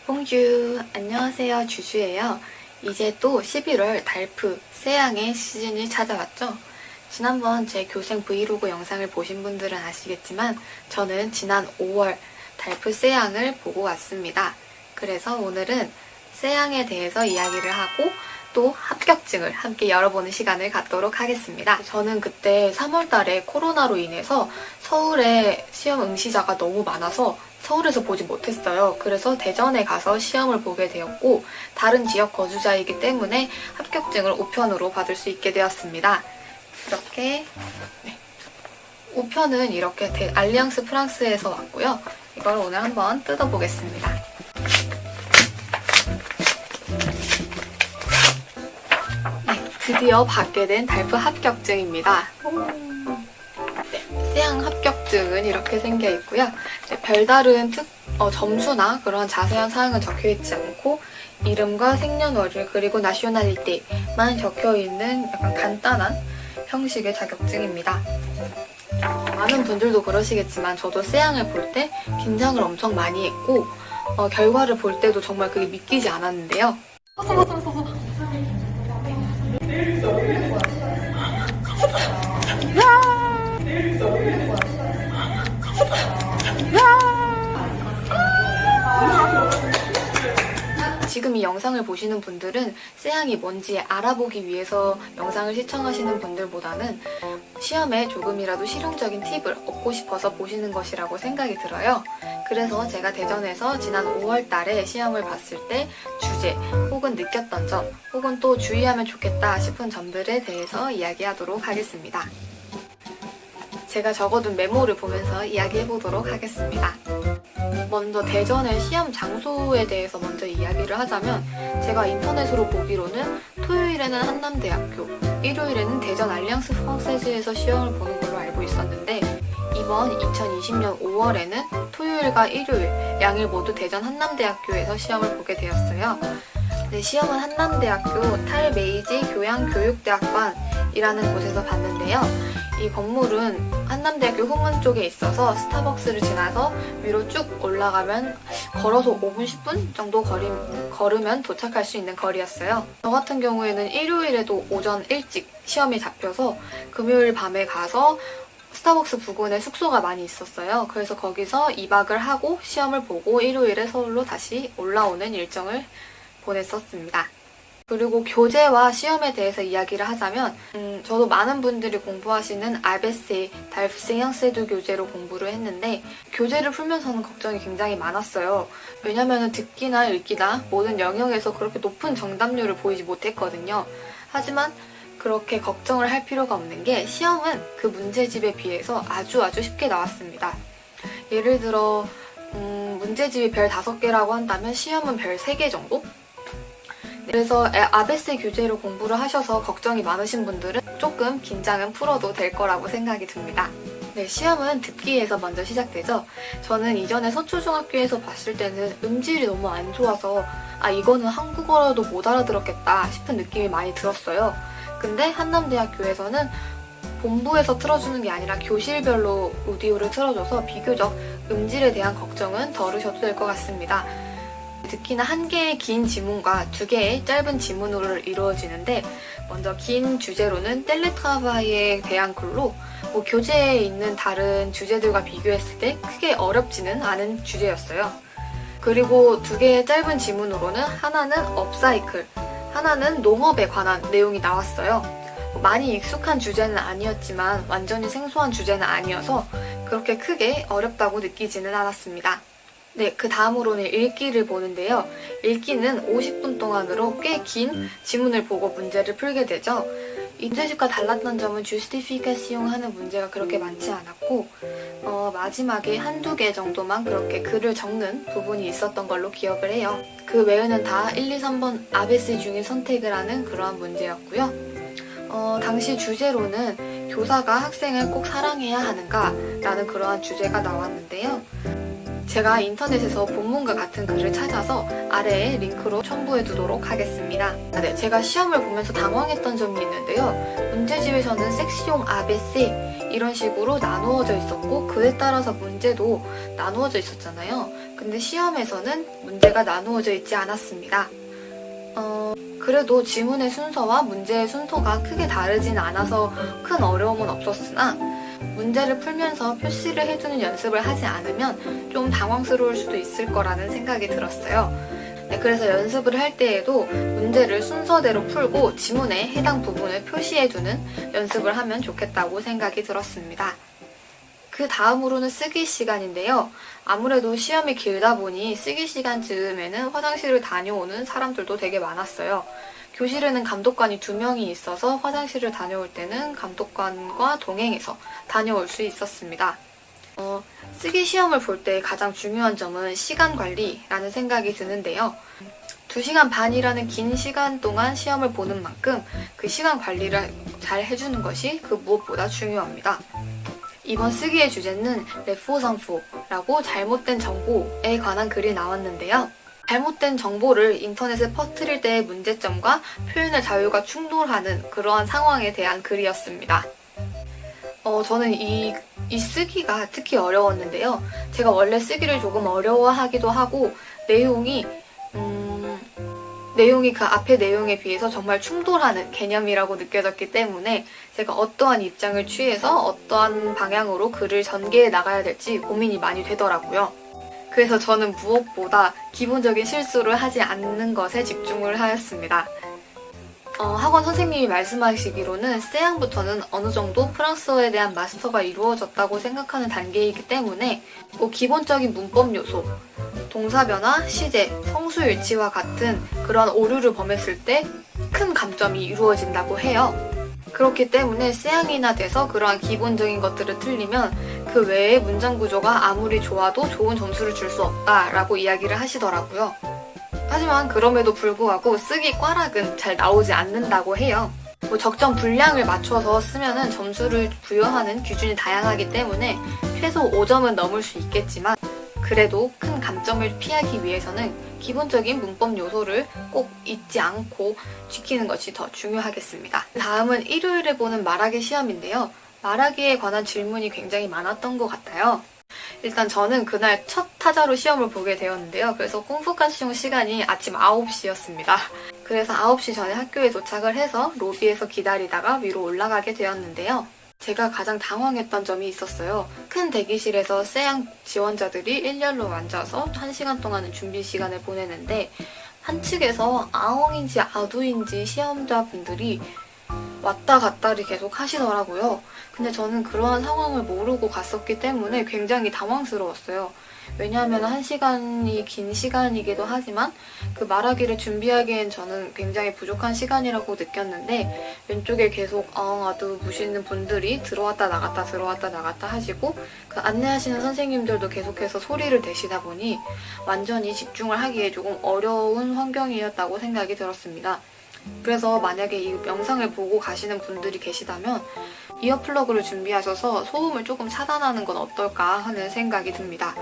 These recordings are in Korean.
봉주, 안녕하세요. 주주예요. 이제 또 11월 달프 세양의 시즌이 찾아왔죠. 지난번 제 교생 브이로그 영상을 보신 분들은 아시겠지만 저는 지난 5월 달프 세양을 보고 왔습니다. 그래서 오늘은 세양에 대해서 이야기를 하고 또 합격증을 함께 열어보는 시간을 갖도록 하겠습니다. 저는 그때 3월달에 코로나로 인해서 서울에 시험 응시자가 너무 많아서 서울에서 보지 못했어요. 그래서 대전에 가서 시험을 보게 되었고 다른 지역 거주자이기 때문에 합격증을 우편으로 받을 수 있게 되었습니다. 이렇게 우편은 이렇게 알리앙스 프랑스에서 왔고요. 이걸 오늘 한번 뜯어보겠습니다. 드디어 받게 된 달프 합격증입니다. 세양 합격증은 이렇게 생겨 있고요. 별다른 점수나 그런 자세한 사항은 적혀 있지 않고 이름과 생년월일 그리고 나셔널리티만 적혀 있는 약간 간단한 형식의 자격증입니다. 많은 분들도 그러시겠지만 저도 세양을 볼 때 긴장을 엄청 많이 했고 결과를 볼 때도 정말 그게 믿기지 않았는데요. 지금 이 영상을 보시는 분들은 세양이 뭔지 알아보기 위해서 영상을 시청하시는 분들보다는 시험에 조금이라도 실용적인 팁을 얻고 싶어서 보시는 것이라고 생각이 들어요. 그래서 제가 대전에서 지난 5월 달에 시험을 봤을 때 주제 혹은 느꼈던 점 혹은 또 주의하면 좋겠다 싶은 점들에 대해서 이야기하도록 하겠습니다. 제가 적어둔 메모를 보면서 이야기해보도록 하겠습니다. 먼저 대전의 시험 장소에 대해서 먼저 이야기를 하자면 제가 인터넷으로 보기로는 토요일에는 한남대학교, 일요일에는 대전 알리앙스 프랑세즈에서 시험을 보는 걸로 알고 있었는데 이번 2020년 5월에는 토요일과 일요일 양일 모두 대전 한남대학교에서 시험을 보게 되었어요. 네, 시험은 한남대학교 탈메이지 교양교육대학관이라는 곳에서 봤는데요. 이 건물은 한남대학교 후문 쪽에 있어서 스타벅스를 지나서 위로 쭉 올라가면 걸어서 5분, 10분 정도 걸으면 도착할 수 있는 거리였어요. 저 같은 경우에는 일요일에도 오전 일찍 시험이 잡혀서 금요일 밤에 가서 스타벅스 부근에 숙소가 많이 있었어요. 그래서 거기서 2박을 하고 시험을 보고 일요일에 서울로 다시 올라오는 일정을 보냈었습니다. 그리고 교재와 시험에 대해서 이야기를 하자면 저도 많은 분들이 공부하시는 ABC 달프세양세두 교재로 공부를 했는데 교재를 풀면서는 걱정이 굉장히 많았어요. 왜냐면 듣기나 읽기나 모든 영역에서 그렇게 높은 정답률을 보이지 못했거든요. 하지만 그렇게 걱정을 할 필요가 없는 게 시험은 그 문제집에 비해서 아주 쉽게 나왔습니다. 예를 들어 문제집이 별 5개라고 한다면 시험은 별 3개 정도? 그래서 아베스 교재로 공부를 하셔서 걱정이 많으신 분들은 조금 긴장은 풀어도 될 거라고 생각이 듭니다. 네, 시험은 듣기에서 먼저 시작되죠. 저는 이전에 서초중학교에서 봤을 때는 음질이 너무 안 좋아서 이거는 한국어라도 못 알아들었겠다 싶은 느낌이 많이 들었어요. 근데 한남대학교에서는 본부에서 틀어주는 게 아니라 교실별로 오디오를 틀어줘서 비교적 음질에 대한 걱정은 덜으셔도 될 것 같습니다. 특히나 1개의 긴 지문과 2개의 짧은 지문으로 이루어지는데 먼저 긴 주제로는 텔레트라바이에 대한 글로 교재에 있는 다른 주제들과 비교했을 때 크게 어렵지는 않은 주제였어요. 그리고 2개의 짧은 지문으로는 하나는 업사이클, 하나는 농업에 관한 내용이 나왔어요. 많이 익숙한 주제는 아니었지만 완전히 생소한 주제는 아니어서 그렇게 크게 어렵다고 느끼지는 않았습니다. 네, 그 다음으로는 읽기를 보는데요. 읽기는 50분 동안으로 꽤 긴 지문을 보고 문제를 풀게 되죠. 문제집과 달랐던 점은 주스티피케시옹 하는 문제가 그렇게 많지 않았고 마지막에 1~2개 정도만 그렇게 글을 적는 부분이 있었던 걸로 기억을 해요. 그 외에는 다 1, 2, 3번 ABC 중에 선택을 하는 그러한 문제였고요. 당시 주제로는 교사가 학생을 꼭 사랑해야 하는가? 라는 그러한 주제가 나왔는데요. 제가 인터넷에서 본문과 같은 글을 찾아서 아래에 링크로 첨부해 두도록 하겠습니다. 네, 제가 시험을 보면서 당황했던 점이 있는데요. 문제집에서는 섹시용 ABC 이런 식으로 나누어져 있었고 그에 따라서 문제도 나누어져 있었잖아요. 근데 시험에서는 문제가 나누어져 있지 않았습니다. 그래도 지문의 순서와 문제의 순서가 크게 다르진 않아서 큰 어려움은 없었으나 문제를 풀면서 표시를 해두는 연습을 하지 않으면 좀 당황스러울 수도 있을 거라는 생각이 들었어요. 네, 그래서 연습을 할 때에도 문제를 순서대로 풀고 지문에 해당 부분을 표시해두는 연습을 하면 좋겠다고 생각이 들었습니다. 그 다음으로는 쓰기 시간인데요. 아무래도 시험이 길다 보니 쓰기 시간 즈음에는 화장실을 다녀오는 사람들도 되게 많았어요. 교실에는 감독관이 2명이 있어서 화장실을 다녀올 때는 감독관과 동행해서 다녀올 수 있었습니다. 쓰기 시험을 볼 때 가장 중요한 점은 시간 관리라는 생각이 드는데요. 2시간 반이라는 긴 시간 동안 시험을 보는 만큼 그 시간 관리를 잘 해주는 것이 그 무엇보다 중요합니다. 이번 쓰기의 주제는 레포상포라고 잘못된 정보에 관한 글이 나왔는데요. 잘못된 정보를 인터넷에 퍼뜨릴 때의 문제점과 표현의 자유가 충돌하는 그러한 상황에 대한 글이었습니다. 저는 이 쓰기가 특히 어려웠는데요. 제가 원래 쓰기를 조금 어려워하기도 하고 내용이 그 앞의 내용에 비해서 정말 충돌하는 개념이라고 느껴졌기 때문에 제가 어떠한 입장을 취해서 어떠한 방향으로 글을 전개해 나가야 될지 고민이 많이 되더라고요. 그래서 저는 무엇보다 기본적인 실수를 하지 않는 것에 집중을 하였습니다. 학원 선생님이 말씀하시기로는 세1부터는 어느 정도 프랑스어에 대한 마스터가 이루어졌다고 생각하는 단계이기 때문에 기본적인 문법 요소, 동사 변화, 시제, 성수 일치와 같은 그런 오류를 범했을 때 큰 감점이 이루어진다고 해요. 그렇기 때문에 세1이나 돼서 그러한 기본적인 것들을 틀리면 그 외의 문장 구조가 아무리 좋아도 좋은 점수를 줄 수 없다라고 이야기를 하시더라고요. 하지만 그럼에도 불구하고 쓰기 꽈락은 잘 나오지 않는다고 해요. 적정 분량을 맞춰서 쓰면은 점수를 부여하는 기준이 다양하기 때문에 최소 5점은 넘을 수 있겠지만 그래도 큰 감점을 피하기 위해서는 기본적인 문법 요소를 꼭 잊지 않고 지키는 것이 더 중요하겠습니다. 다음은 일요일에 보는 말하기 시험인데요. 말하기에 관한 질문이 굉장히 많았던 것 같아요. 일단 저는 그날 첫 타자로 시험을 보게 되었는데요. 그래서 콩푸카시용 시간이 아침 9시였습니다. 그래서 9시 전에 학교에 도착을 해서 로비에서 기다리다가 위로 올라가게 되었는데요. 제가 가장 당황했던 점이 있었어요. 큰 대기실에서 세1 지원자들이 일렬로 앉아서 1시간 동안은 준비 시간을 보내는데 한 측에서 아엉인지 아두인지 시험자분들이 왔다 갔다를 계속 하시더라고요. 근데 저는 그러한 상황을 모르고 갔었기 때문에 굉장히 당황스러웠어요. 왜냐하면 1시간이 긴 시간이기도 하지만 그 말하기를 준비하기엔 저는 굉장히 부족한 시간이라고 느꼈는데 왼쪽에 계속 아두 보시는 분들이 들어왔다 나갔다 하시고 그 안내하시는 선생님들도 계속해서 소리를 내시다 보니 완전히 집중을 하기에 조금 어려운 환경이었다고 생각이 들었습니다. 그래서 만약에 이 영상을 보고 가시는 분들이 계시다면 이어플러그를 준비하셔서 소음을 조금 차단하는 건 어떨까 하는 생각이 듭니다.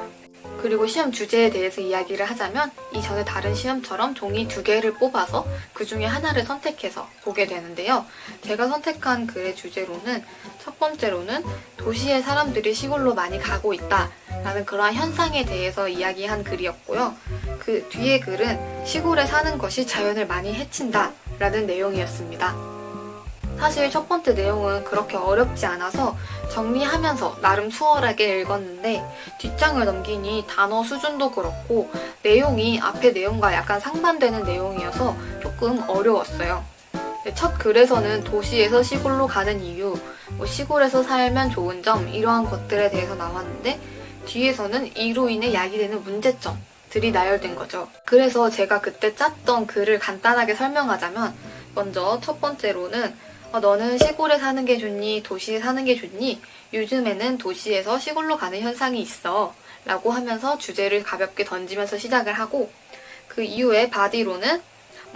그리고 시험 주제에 대해서 이야기를 하자면 이전에 다른 시험처럼 종이 2개를 뽑아서 그 중에 하나를 선택해서 보게 되는데요. 제가 선택한 글의 주제로는 첫 번째로는 도시의 사람들이 시골로 많이 가고 있다 라는 그러한 현상에 대해서 이야기한 글이었고요. 그 뒤에 글은 시골에 사는 것이 자연을 많이 해친다 라는 내용이었습니다. 사실 첫 번째 내용은 그렇게 어렵지 않아서 정리하면서 나름 수월하게 읽었는데 뒷장을 넘기니 단어 수준도 그렇고 내용이 앞의 내용과 약간 상반되는 내용이어서 조금 어려웠어요. 첫 글에서는 도시에서 시골로 가는 이유, 시골에서 살면 좋은 점 이러한 것들에 대해서 나왔는데 뒤에서는 이로 인해 야기되는 문제점들이 나열된 거죠. 그래서 제가 그때 짰던 글을 간단하게 설명하자면 먼저 첫 번째로는 너는 시골에 사는 게 좋니? 도시에 사는 게 좋니? 요즘에는 도시에서 시골로 가는 현상이 있어 라고 하면서 주제를 가볍게 던지면서 시작을 하고 그 이후에 바디로는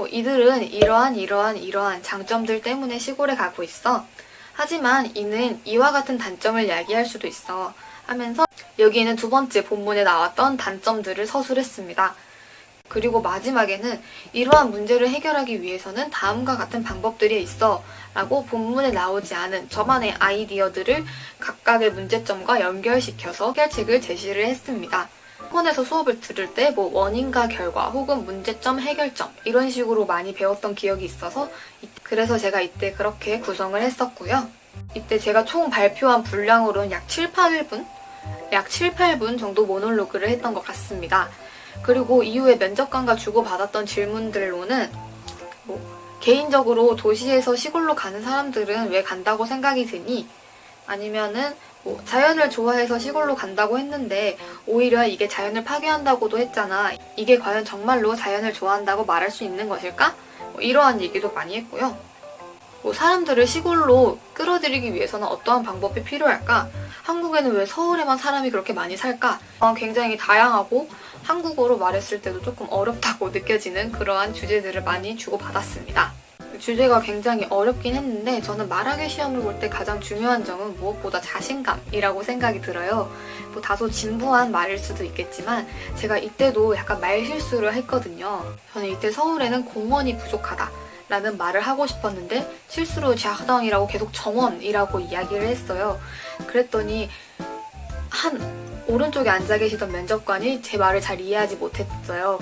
이들은 이러한 장점들 때문에 시골에 가고 있어. 하지만 이는 이와 같은 단점을 야기할 수도 있어 하면서 여기에는 두 번째 본문에 나왔던 단점들을 서술했습니다. 그리고 마지막에는 이러한 문제를 해결하기 위해서는 다음과 같은 방법들이 있어 라고 본문에 나오지 않은 저만의 아이디어들을 각각의 문제점과 연결시켜서 해결책을 제시를 했습니다. 학원에서 수업을 들을 때 뭐 원인과 결과 혹은 문제점, 해결점 이런 식으로 많이 배웠던 기억이 있어서 그래서 제가 이때 그렇게 구성을 했었고요. 이때 제가 총 발표한 분량으로는 약 7, 8분 정도 모놀로그를 했던 것 같습니다. 그리고 이후에 면접관과 주고받았던 질문들로는 개인적으로 도시에서 시골로 가는 사람들은 왜 간다고 생각이 드니? 아니면은 자연을 좋아해서 시골로 간다고 했는데 오히려 이게 자연을 파괴한다고도 했잖아. 이게 과연 정말로 자연을 좋아한다고 말할 수 있는 것일까? 이러한 얘기도 많이 했고요. 사람들을 시골로 끌어들이기 위해서는 어떠한 방법이 필요할까? 한국에는 왜 서울에만 사람이 그렇게 많이 살까? 굉장히 다양하고 한국어로 말했을 때도 조금 어렵다고 느껴지는 그러한 주제들을 많이 주고받았습니다. 주제가 굉장히 어렵긴 했는데 저는 말하기 시험을 볼 때 가장 중요한 점은 무엇보다 자신감이라고 생각이 들어요. 다소 진부한 말일 수도 있겠지만 제가 이때도 약간 말 실수를 했거든요. 저는 이때 서울에는 공원이 부족하다 라는 말을 하고 싶었는데 실수로 자당이라고 계속 정원이라고 이야기를 했어요. 그랬더니 오른쪽에 앉아 계시던 면접관이 제 말을 잘 이해하지 못했어요.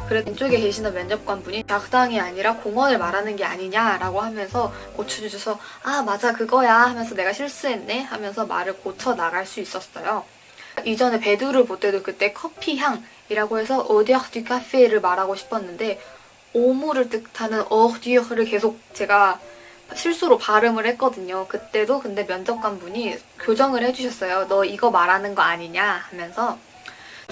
그래서 왼쪽에 계시던 면접관분이 자당이 아니라 공원을 말하는 게 아니냐라고 하면서 고쳐주셔서 아 맞아 그거야 하면서 내가 실수했네 하면서 말을 고쳐 나갈 수 있었어요. 이전에 배두를 볼 때도 그때 커피 향이라고 해서 어디아크 디 카페를 말하고 싶었는데 오물을 뜻하는 어디어를 계속 제가 실수로 발음을 했거든요. 그때도 근데 면접관분이 교정을 해주셨어요. 너 이거 말하는 거 아니냐 하면서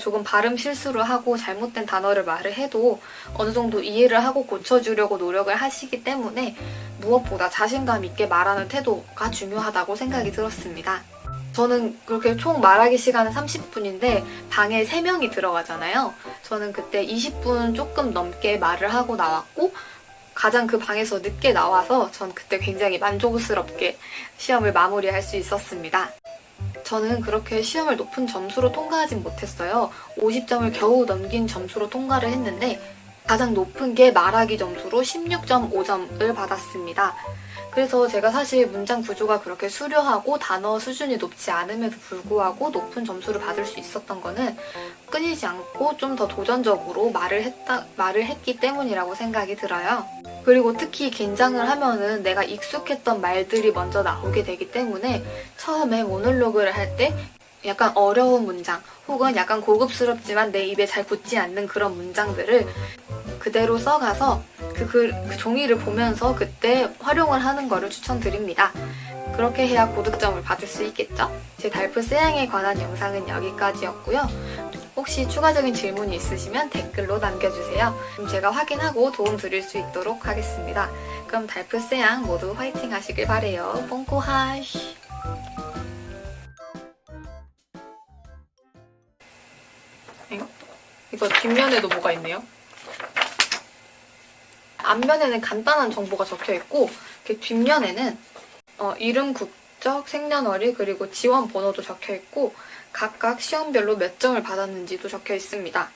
조금 발음 실수를 하고 잘못된 단어를 말을 해도 어느 정도 이해를 하고 고쳐주려고 노력을 하시기 때문에 무엇보다 자신감 있게 말하는 태도가 중요하다고 생각이 들었습니다. 저는 그렇게 총 말하기 시간은 30분인데 방에 3명이 들어가잖아요. 저는 그때 20분 조금 넘게 말을 하고 나왔고 가장 그 방에서 늦게 나와서 전 그때 굉장히 만족스럽게 시험을 마무리할 수 있었습니다. 저는 그렇게 시험을 높은 점수로 통과하진 못했어요. 50점을 겨우 넘긴 점수로 통과를 했는데 가장 높은 게 말하기 점수로 16.5점을 받았습니다. 그래서 제가 사실 문장 구조가 그렇게 수려하고 단어 수준이 높지 않음에도 불구하고 높은 점수를 받을 수 있었던 거는 끊이지 않고 좀 더 도전적으로 말을 했기 때문이라고 생각이 들어요. 그리고 특히 긴장을 하면은 내가 익숙했던 말들이 먼저 나오게 되기 때문에 처음에 모놀로그를 할 때 약간 어려운 문장 혹은 약간 고급스럽지만 내 입에 잘 붙지 않는 그런 문장들을 그대로 써가서 그 종이를 보면서 그때 활용을 하는 거를 추천드립니다. 그렇게 해야 고득점을 받을 수 있겠죠? 제 달프 쎄양에 관한 영상은 여기까지였고요. 혹시 추가적인 질문이 있으시면 댓글로 남겨주세요. 그럼 제가 확인하고 도움 드릴 수 있도록 하겠습니다. 그럼 달프 쎄양 모두 화이팅 하시길 바래요. 뽕코하시! 이거 뒷면에도 뭐가 있네요. 앞면에는 간단한 정보가 적혀있고 뒷면에는 이름, 국적, 생년월일 그리고 지원 번호도 적혀있고 각각 시험별로 몇 점을 받았는지도 적혀있습니다.